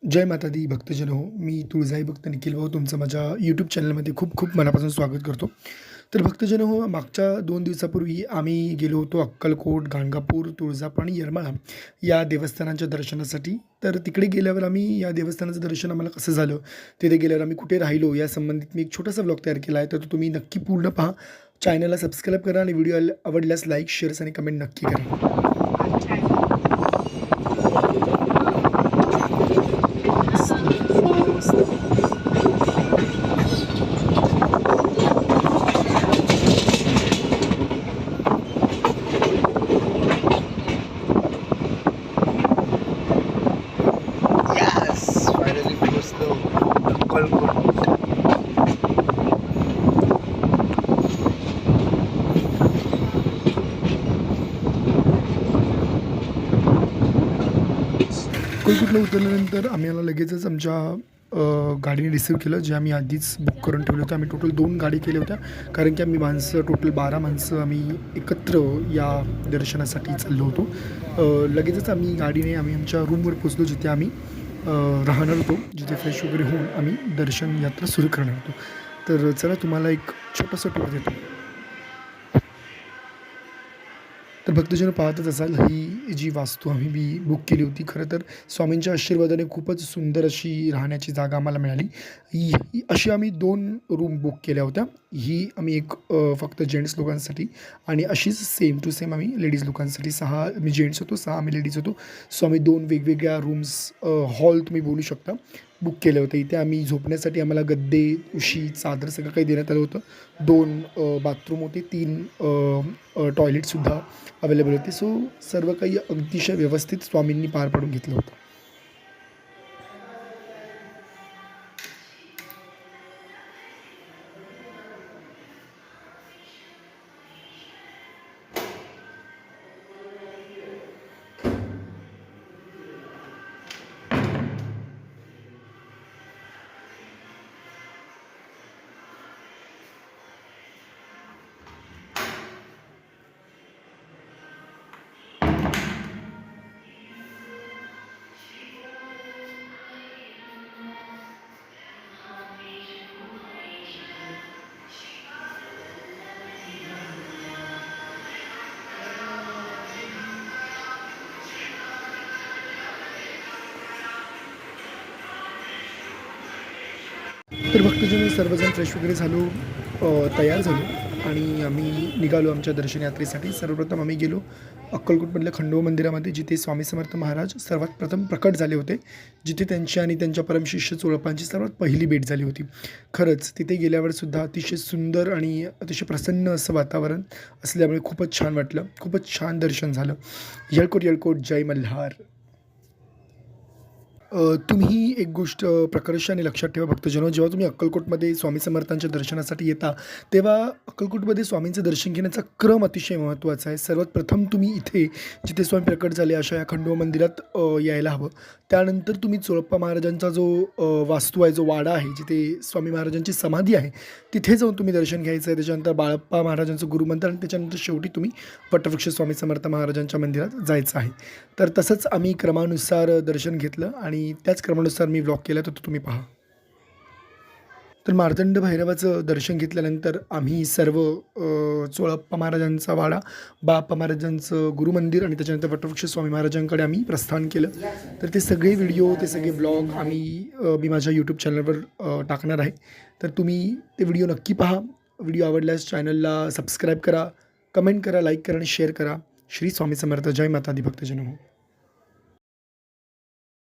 जय माता दी भक्तजन हो. मी तुळजाई भक्त निखिल भाऊ तुमचं माझ्या यूट्यूब चॅनलमध्ये खूप खूप मनापासून स्वागत करतो. तर भक्तजन हो, मागच्या 2 दिवसापूर्वी आम्ही गेलो होतो अक्कलकोट, गाणगापूर, तुळजापूर आणि येरमाळा या देवस्थानांच्या दर्शनासाठी. तर तिकडे गेल्यावर आम्ही या देवस्थानाचं दर्शन आम्हाला कसं झालं, तिथे गेल्यावर आम्ही कुठे राहिलो यासंबंधित मी एक छोटासा व्लॉग तयार केला आहे. तर तो तुम्ही नक्की पूर्ण पहा. चॅनलला सबस्क्राईब करा आणि व्हिडिओ आवडल्यास लाईक, शेअर्स आणि कमेंट नक्की करा. Yes, finally पोहोचलो अक्कलकोट. अक्कलकोटला उतरल्यानंतर आम्हाला लगेचच आमच्या गाडीने रिसीव्ह केलं, जे आम्ही आधीच बुक करून ठेवलं होतं. आम्ही टोटल 2 गाडी केल्या होत्या, कारण की आम्ही माणसं टोटल 12 माणसं आम्ही एकत्र या दर्शनासाठी चाललो होतो. लगेचच आम्ही आमच्या रूमवर पोचलो, जिथे आम्ही राहणार होतो, जिथे फ्रेश वगैरे होऊन आम्ही दर्शन यात्रा सुरू करणार होतो. तर चला तुम्हाला एक छोटंसं टूर देतो. तर भक्तजन पाहतच असाल, ही जी वास्तू आम्ही बुक केली होती. खरं तर स्वामींच्या आशीर्वादाने खूपच सुंदर अशी राहण्याची जागा आम्हाला मिळाली. अशी आम्ही 2 रूम बुक केल्या होत्या. ही आम्ही एक फक्त जेंट्स लोकांसाठी आणि अशीच सेम टू सेम आम्ही लेडीज लोकांसाठी 6 आम्ही जेंट्स होतो, 6 आम्ही लेडीज होतो. सो आम्ही 2 वेगवेगळ्या रूम्स, हॉल तुम्ही बोलू शकता, बुक केलं होतं. इथे आम्ही झोपण्यासाठी आम्हाला गद्दे, उशी, चादर सगळं काही देण्यात आलं होतं. 2 बाथरूम होते, 3 टॉयलेटसुद्धा अवेलेबल होते. सो सर्व काही अतिशय व्यवस्थित स्वामींनी पार पाडून घेतलं होतं. तर भक्तजन सर्वजण फ्रेश वगैरे झालो, तयार झालो आणि आम्ही निघालो आमच्या दर्शन यात्रेसाठी. सर्वप्रथम आम्ही गेलो अक्कलकोटमधल्या खंडोबा मंदिरामध्ये, जिथे स्वामी समर्थ महाराज सर्वात प्रथम प्रकट झाले होते, जिथे त्यांची आणि त्यांच्या परमशिष्य चोळपांची सर्वात पहिली भेट झाली होती. खरंच तिथे गेल्यावर सुद्धा अतिशय सुंदर आणि अतिशय प्रसन्न असं वातावरण असल्यामुळे खूपच छान वाटलं, खूपच छान दर्शन झालं. येळकोट येळकोट जय मल्हार. तुम्ही एक गोष्ट प्रकर्षाने लक्षात ठेवा भक्तजनो, जेव्हा तुम्ही अक्कलकोटमध्ये स्वामी समर्थांच्या दर्शनासाठी येता, तेव्हा अक्कलकोटमध्ये स्वामींचं दर्शन घेण्याचा क्रम अतिशय महत्त्वाचा आहे. सर्वात प्रथम तुम्ही इथे जिथे स्वामी प्रकट झाले अशा या खंडोबा मंदिरात यायला हवं. त्यानंतर तुम्ही चोळप्पा महाराजांचा जो वास्तू आहे, जो वाडा आहे, जिथे स्वामी महाराजांची समाधी आहे, तिथे जाऊन तुम्ही दर्शन घ्यायचं आहे. त्याच्यानंतर बाळप्पा महाराजांचं गुरुमंत्र आणि त्याच्यानंतर शेवटी तुम्ही वटवृक्ष स्वामी समर्थ महाराजांच्या मंदिरात जायचं आहे. तर तसंच आम्ही क्रमानुसार दर्शन घेतलं आणि त्याच क्रमानुसार मी व्लॉग केला, तर तो तुम्ही पहा. तर मार्तंड भैरवाचं दर्शन घेतल्यानंतर आम्ही सर्व चोळप्पा महाराजांचा वाडा, बाप्पा महाराजांचं गुरुमंदिर आणि त्याच्यानंतर वटवृक्ष स्वामी महाराजांकडे आम्ही प्रस्थान केलं. तर ते सगळे व्हिडिओ, ते सगळे व्लॉग मी माझ्या यूट्यूब चॅनलवर टाकणार आहे. तर तुम्ही ते व्हिडिओ नक्की पहा. व्हिडिओ आवडल्यास चॅनलला सबस्क्राईब करा, कमेंट करा, लाईक करा आणि शेअर करा. श्री स्वामी समर्थ. जय माता दी भक्तजन हो.